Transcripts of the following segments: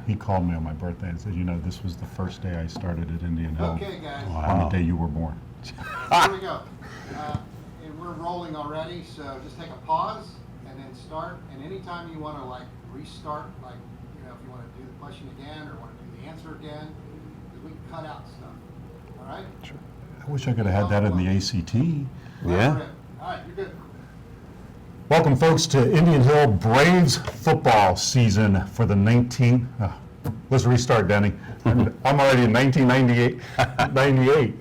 He called me on my birthday and said, this was the first day I started at Indian Hill. Okay, guys. On the day you were born. Here we go. And we're rolling already, so just take a pause and then start. And anytime you want to restart, if you want to do the question again or want to do the answer again, because we can cut out stuff. All right? Sure. I wish I could have had that in the ACT. Yeah. All right, you're good. Welcome, folks, to Indian Hill Braves football season for the 19. Let's restart, Denny. I'm already in 1998.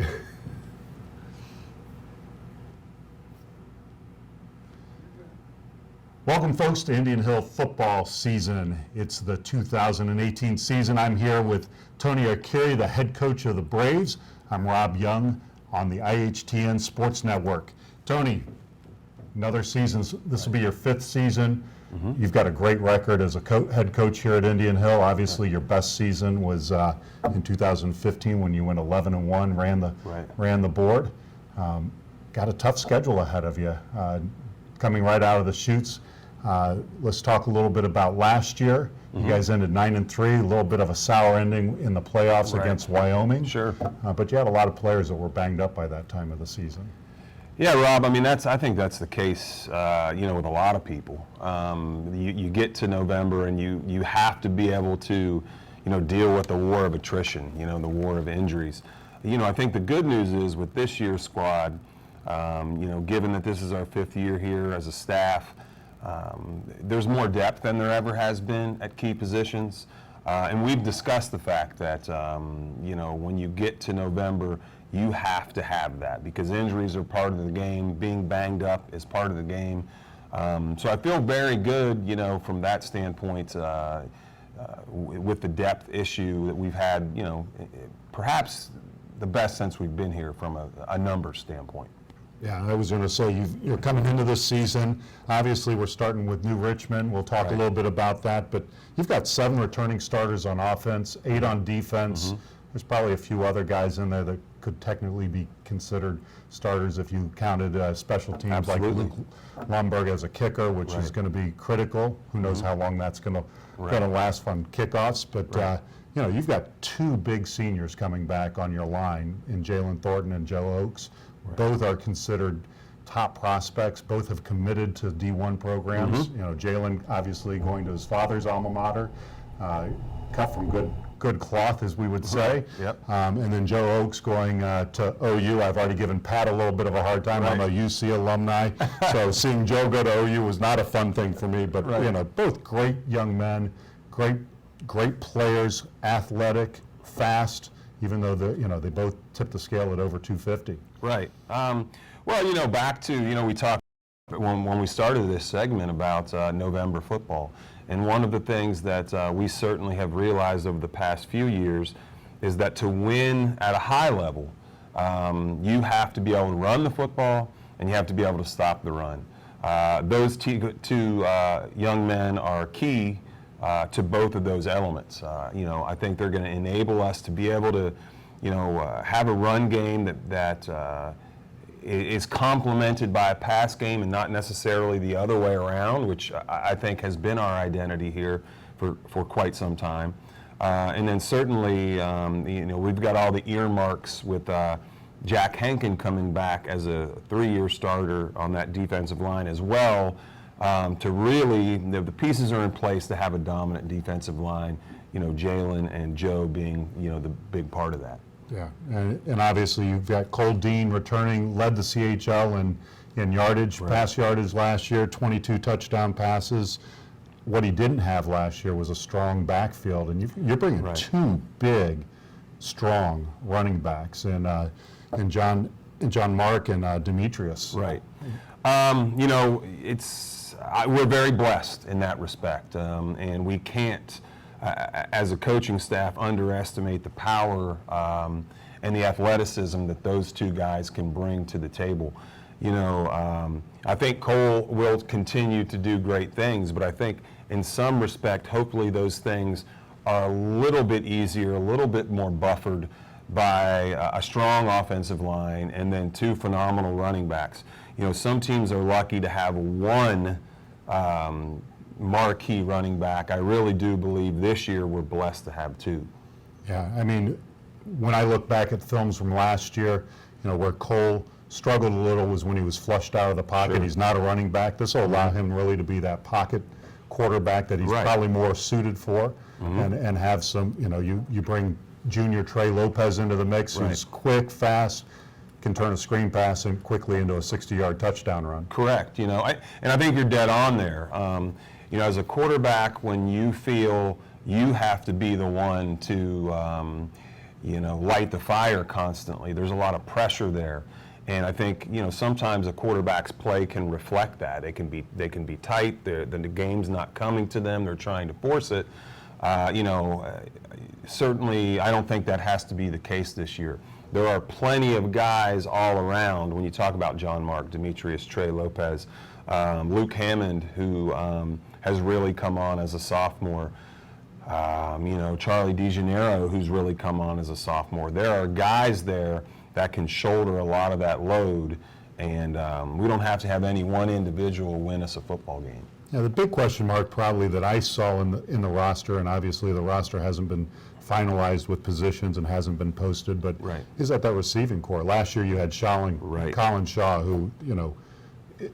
Welcome, folks, to Indian Hill football season. It's the 2018 season. I'm here with Tony Arcuri, the head coach of the Braves. I'm Robb Young on the IHTN Sports Network. Tony, another season. This will be your 5th season. Mm-hmm. You've got a great record as a head coach here at Indian Hill. Obviously, your best season was in 2015 when you went 11-1, ran the board. Got a tough schedule ahead of you, coming right out of the chutes. Let's talk a little bit about last year. Mm-hmm. You guys ended 9-3, a little bit of a sour ending in the playoffs against Wyoming. Sure. But you had a lot of players that were banged up by that time of the season. Yeah, Rob. I mean, I think that's the case. With a lot of people. You get to November and you have to be able to, deal with the war of attrition. The war of injuries. I think the good news is with this year's squad. Given that this is our 5th year here as a staff, there's more depth than there ever has been at key positions. And we've discussed the fact that, when you get to November, you have to have that because injuries are part of the game. Being banged up is part of the game. So I feel very good, from that standpoint, with the depth issue that we've had, perhaps the best since we've been here from a numbers standpoint. Yeah, I was going to say, you're coming into this season. Obviously, we're starting with New Richmond. We'll talk a little bit about that. But you've got 7 returning starters on offense, 8 on defense. Mm-hmm. There's probably a few other guys in there that could technically be considered starters if you counted special teams. Absolutely. Like Luke Lomberg as a kicker, which is going to be critical. Who knows how long that's going to last on kickoffs. But, you've got 2 big seniors coming back on your line in Jalen Thornton and Joe Oakes. Right. Both are considered top prospects. Both have committed to D1 programs. Mm-hmm. Jalen obviously going to his father's alma mater, cut from good cloth, as we would say. Yep. And then Joe Oakes going to OU. I've already given Pat a little bit of a hard time. I'm a UC alumni, so seeing Joe go to OU was not a fun thing for me. But both great young men, great players, athletic, fast. Even though they both tip the scale at over 250. Right. Back to we talked when we started this segment about November football, and one of the things that we certainly have realized over the past few years is that to win at a high level, you have to be able to run the football and you have to be able to stop the run. Those two young men are key. To both of those elements. I think they're going to enable us to be able to, have a run game that is complemented by a pass game and not necessarily the other way around, which I think has been our identity here for quite some time. And then certainly, we've got all the earmarks with Jack Henkin coming back as a 3-year starter on that defensive line as well. To really, the pieces are in place to have a dominant defensive line, Jalen and Joe being, the big part of that. Yeah, and obviously you've got Cole Dean returning, led the CHL in yardage, pass yardage last year, 22 touchdown passes. What he didn't have last year was a strong backfield, and you're bringing 2 big, strong running backs in John Mark and Demetrius. Right. We're very blessed in that respect, and we can't, as a coaching staff, underestimate the power and the athleticism that those 2 guys can bring to the table. I think Cole will continue to do great things, but I think in some respect, hopefully those things are a little bit easier, a little bit more buffered by a strong offensive line and then 2 phenomenal running backs. Some teams are lucky to have one marquee running back. I really do believe this year we're blessed to have two. Yeah, I mean, when I look back at films from last year, where Cole struggled a little was when he was flushed out of the pocket. Sure. He's not a running back. This will allow him really to be that pocket quarterback that he's Right. probably more suited for, and have some, you bring junior Trey Lopez into the mix, Right. who's quick, fast, can turn a screen pass and quickly into a 60-yard touchdown run. Correct. And I think you're dead on there. As a quarterback, when you feel you have to be the one to, light the fire constantly, there's a lot of pressure there. And I think, sometimes a quarterback's play can reflect that. They can be tight. The game's not coming to them. They're trying to force it. Certainly, I don't think that has to be the case this year. There are plenty of guys all around. When you talk about John Mark, Demetrius, Trey Lopez, Luke Hammond, who has really come on as a sophomore. Charlie DeGennaro, who's really come on as a sophomore. There are guys there that can shoulder a lot of that load, and we don't have to have any one individual win us a football game. Yeah, the big question mark probably that I saw in the roster, and obviously the roster hasn't been finalized with positions and hasn't been posted, but Right. is that receiving core. Last year you had Right. Colin Shaw, who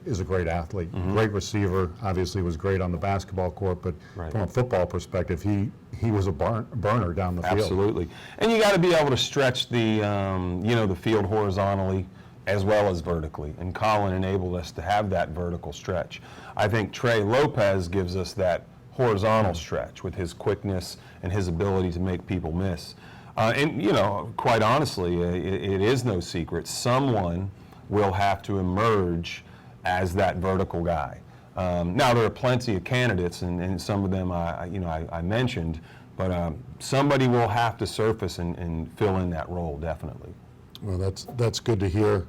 is a great athlete, great receiver, obviously was great on the basketball court, but Right. from a football perspective, he was a burner down the field. Absolutely. And you got to be able to stretch the field horizontally as well as vertically. And Colin enabled us to have that vertical stretch. I think Trey Lopez gives us that horizontal stretch with his quickness and his ability to make people miss. Quite honestly, it is no secret. Someone will have to emerge as that vertical guy. Now, there are plenty of candidates, and some of them I mentioned, but somebody will have to surface and fill in that role, definitely. Well, that's good to hear.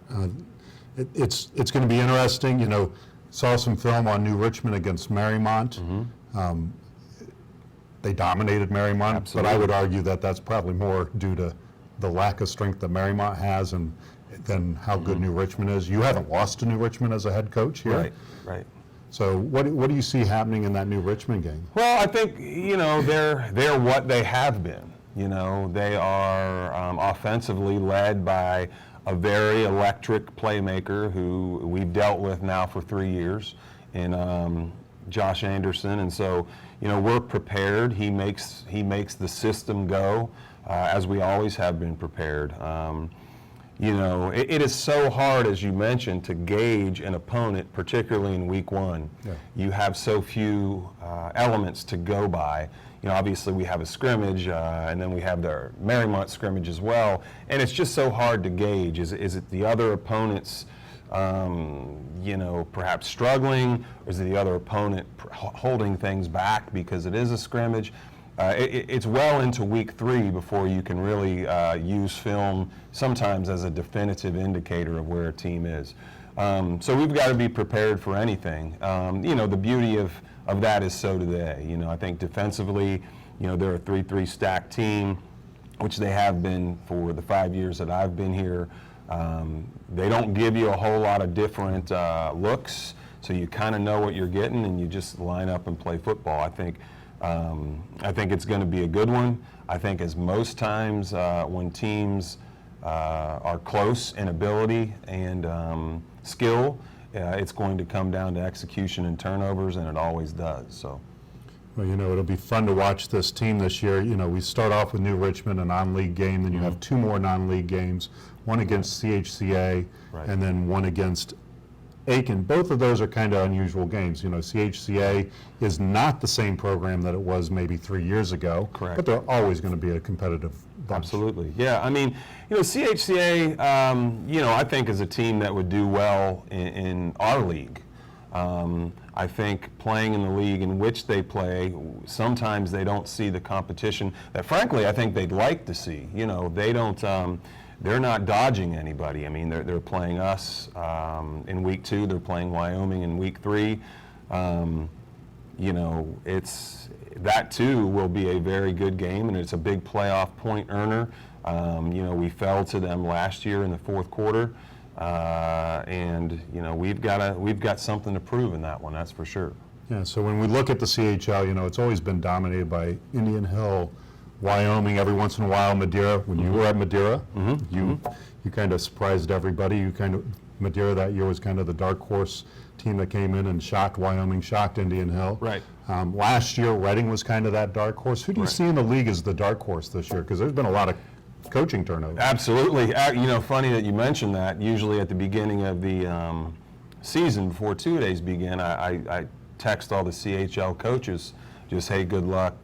It's going to be interesting. Saw some film on New Richmond against Marymount. They dominated Marymount, Absolutely. but I would argue that that's probably more due to the lack of strength that Marymount has and than how good New Richmond is. You haven't lost to New Richmond as a head coach here. Right. So what do you see happening in that New Richmond game? Well, I think, they're what they have been. They are offensively led by a very electric playmaker who we've dealt with now for 3 years in Josh Anderson. And so, we're prepared. He makes the system go as we always have been prepared. It is so hard, as you mentioned, to gauge an opponent, particularly in week one. Yeah. You have so few elements to go by. Obviously we have a scrimmage, and then we have the Marymount scrimmage as well, and it's just so hard to gauge. Is it the other opponent's, perhaps struggling, or is it the other opponent holding things back because it is a scrimmage? It's well into week 3 before you can really use film sometimes as a definitive indicator of where a team is. So we've got to be prepared for anything. The beauty of that is so do they. I think defensively, they're a 3-3 stacked team, which they have been for the 5 years that I've been here. They don't give you a whole lot of different looks, so you kind of know what you're getting and you just line up and play football. I think it's going to be a good one. I think as most times when teams are close in ability and skill, it's going to come down to execution and turnovers, and it always does. So. Well, it'll be fun to watch this team this year. We start off with New Richmond, a non-league game, then you have 2 more non-league games, one against CHCA, Right. and then one against Aiken. Both of those are kind of unusual games. CHCA is not the same program that it was maybe 3 years ago. Correct. But they're always going to be a competitive bunch. Absolutely. Yeah, CHCA, I think is a team that would do well in our league. I think playing in the league in which they play, sometimes they don't see the competition that, frankly, I think they'd like to see. They don't. They're not dodging anybody. They're playing us in week 2. They're playing Wyoming in week 3. That too will be a very good game, and it's a big playoff point earner. We fell to them last year in the 4th quarter, and we've got something to prove in that one. That's for sure. Yeah, so when we look at the CHL, it's always been dominated by Indian Hill, Wyoming, every once in a while Madeira. When you were at Madeira, you kind of surprised everybody. Madeira that year was kind of the dark horse team that came in and shocked Wyoming, shocked Indian Hill. Right. Last year, Reading was kind of that dark horse. Who do you see in the league as the dark horse this year? Because there's been a lot of coaching turnover. Absolutely. Funny that you mentioned that. Usually at the beginning of the season, before 2 days begin, I text all the CHL coaches, just, hey, good luck,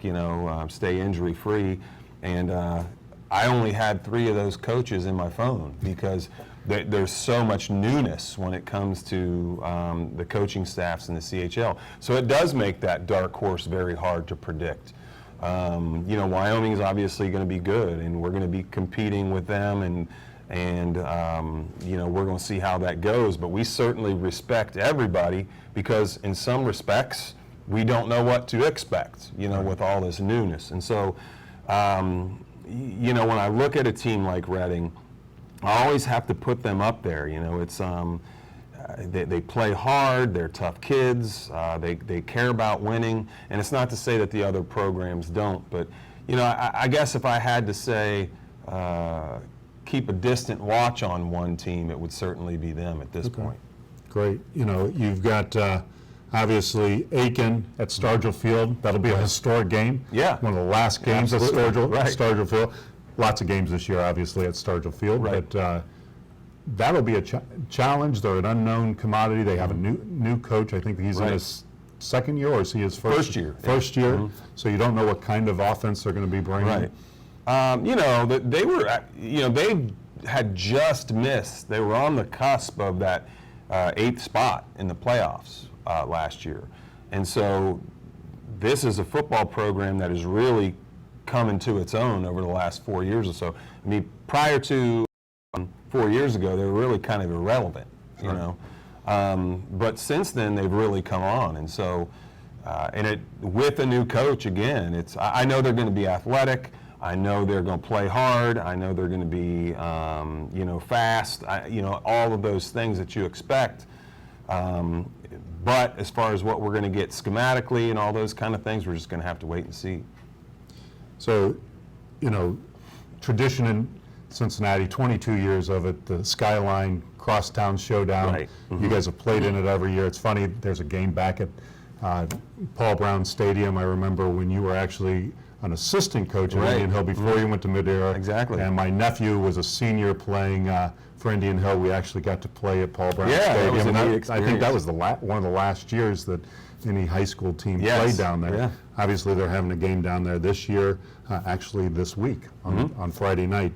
stay injury free. And I only had 3 of those coaches in my phone because there's so much newness when it comes to the coaching staffs in the CHL. So it does make that dark horse very hard to predict. Wyoming is obviously going to be good, and we're going to be competing with them, and we're going to see how that goes. But we certainly respect everybody because in some respects, we don't know what to expect, with all this newness. And so, when I look at a team like Reading, I always have to put them up there. It's they play hard. They're tough kids. They care about winning. And it's not to say that the other programs don't, but I guess if I had to say keep a distant watch on one team, it would certainly be them at this point. Great. You've got obviously Aiken at Stargill Field. That'll be a historic game. Yeah. One of the last games at Stargill Field. Lots of games this year, obviously, at Stargill Field. Right. But that'll be a challenge. They're an unknown commodity. They have a new coach. I think he's in his second year, or is he his first year? First year. So you don't know what kind of offense they're going to be bringing. Right. They were, they had just missed. They were on the cusp of that 8th spot in the playoffs last year. And so this is a football program that has really come into its own over the last 4 years or so. I mean, prior to 4 years ago, they were really kind of irrelevant, but since then, they've really come on. And so, with a new coach, again, I know they're going to be athletic. I know they're going to play hard. I know they're going to be, fast. All of those things that you expect. But as far as what we're going to get schematically and all those kind of things, we're just going to have to wait and see. So, tradition in Cincinnati, 22 years of it, the Skyline Crosstown Showdown. Right. You guys have played in it every year. It's funny, there's a game back at Paul Brown Stadium. I remember when you were actually an assistant coach at Indian Hill before you went to Madeira. Exactly. And my nephew was a senior playing for Indian Hill. We actually got to play at Paul Brown That Stadium. was a And neat I experience. think that was one of the last years that any high school team played down there. Yeah. Obviously, they're having a game down there this year, actually this week on Friday night.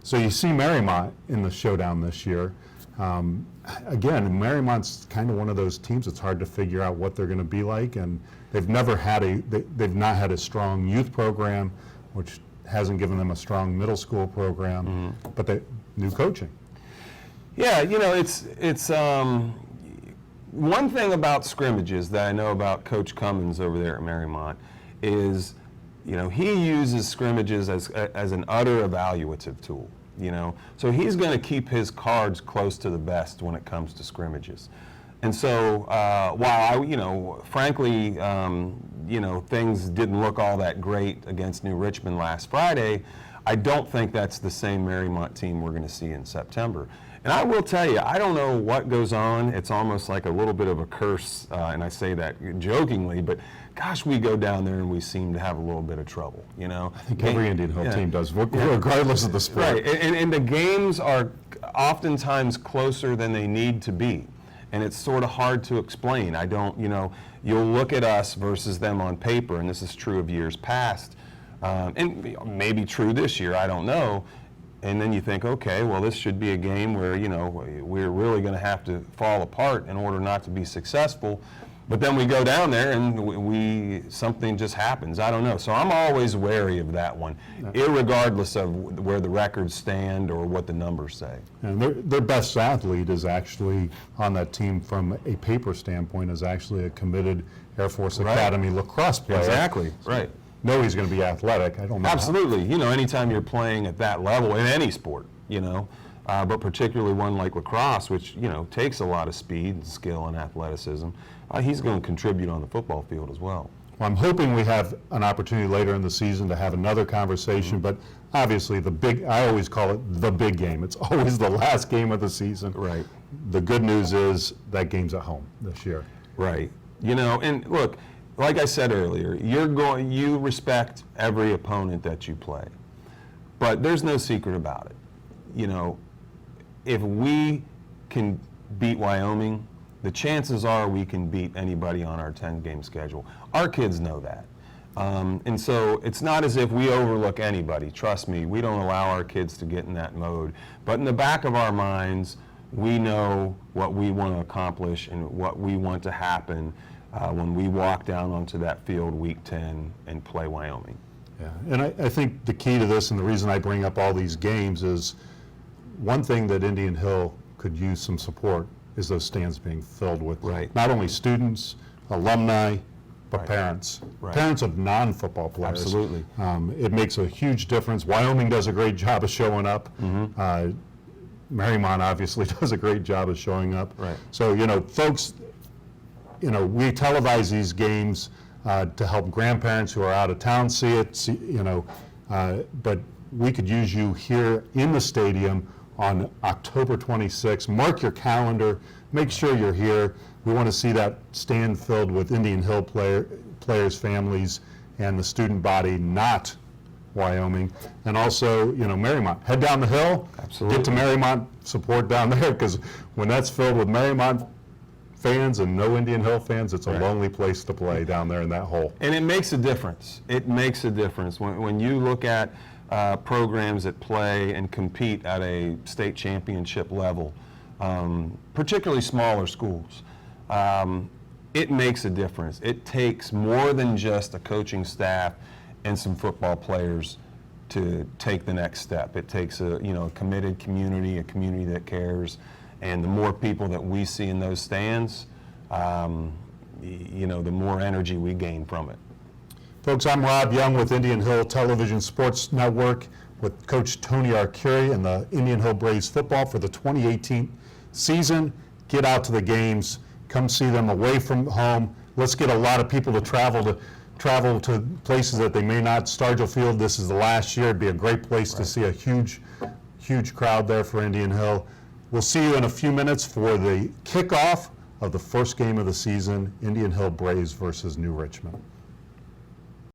So you see Marymount in the showdown this year. Again, Marymount's kind of one of those teams that's hard to figure out what they're going to be like, and they've not had a strong youth program, which hasn't given them a strong middle school program, but new coaching. Yeah, it's one thing about scrimmages that I know about Coach Cummins over there at Marymount is, he uses scrimmages as an utter evaluative tool. So he's going to keep his cards close to the vest when it comes to scrimmages. And so while frankly, things didn't look all that great against New Richmond last Friday, I don't think that's the same Marymount team we're going to see in September. And I will tell you, I don't know what goes on. It's almost like a little bit of a curse, and I say that jokingly, but gosh, we go down there and we seem to have a little bit of trouble, I think every Indian Hill team does, regardless of the sport. Right, and the games are oftentimes closer than they need to be. And it's sort of hard to explain. You'll look at us versus them on paper, and this is true of years past, and maybe true this year, I don't know. And then you think, okay, well, this should be a game where, we're really going to have to fall apart in order not to be successful. But then we go down there and something just happens. I don't know. So I'm always wary of that one, irregardless of where the records stand or what the numbers say. And their best athlete is actually on that team from a paper standpoint, is actually a committed Air Force Academy lacrosse player. Exactly, right. No, he's going to be athletic. I don't know. Absolutely. Anytime you're playing at that level in any sport, but particularly one like lacrosse, which takes a lot of speed, and skill, and athleticism. He's going to contribute on the football field as well. Well, I'm hoping we have an opportunity later in the season to have another conversation, but obviously I always call it the big game. It's always the last game of the season. Right. The good news is that game's at home this year. Right. And look, like I said earlier, you respect every opponent that you play. But there's no secret about it. If we can beat Wyoming, the chances are we can beat anybody on our 10-game schedule. Our kids know that. And so it's not as if we overlook anybody. Trust me, we don't allow our kids to get in that mode. But in the back of our minds, we know what we want to accomplish and what we want to happen when we walk down onto that field week 10 and play Wyoming. Yeah, and I think the key to this, and the reason I bring up all these games, is one thing that Indian Hill could use some support is those stands being filled with not only students, alumni, but parents. Parents of non-football players. Absolutely. It makes a huge difference. Wyoming does a great job of showing up. Marymount obviously does a great job of showing up. Right. So, folks, we televise these games to help grandparents who are out of town see it, but we could use you here in the stadium on October 26th. Mark your calendar. Make sure you're here. We want to see that stand filled with Indian Hill players, families, and the student body, not Wyoming. And also, Marymount. Head down the hill. Absolutely. Get to Marymount, support down there, because when that's filled with Marymount fans and no Indian Hill fans, it's a lonely place to play down there in that hole. And it makes a difference. It makes a difference. When you look at programs that play and compete at a state championship level, particularly smaller schools, it makes a difference. It takes more than just a coaching staff and some football players to take the next step. It takes a committed community, a community that cares, and the more people that we see in those stands, the more energy we gain from it. Folks, I'm Rob Young with Indian Hill Television Sports Network with Coach Tony Arcuri and the Indian Hill Braves football for the 2018 season. Get out to the games. Come see them away from home. Let's get a lot of people to travel to places that they may not. Stargell Field, this is the last year. It'd be a great place to see a huge crowd there for Indian Hill. We'll see you in a few minutes for the kickoff of the first game of the season, Indian Hill Braves versus New Richmond.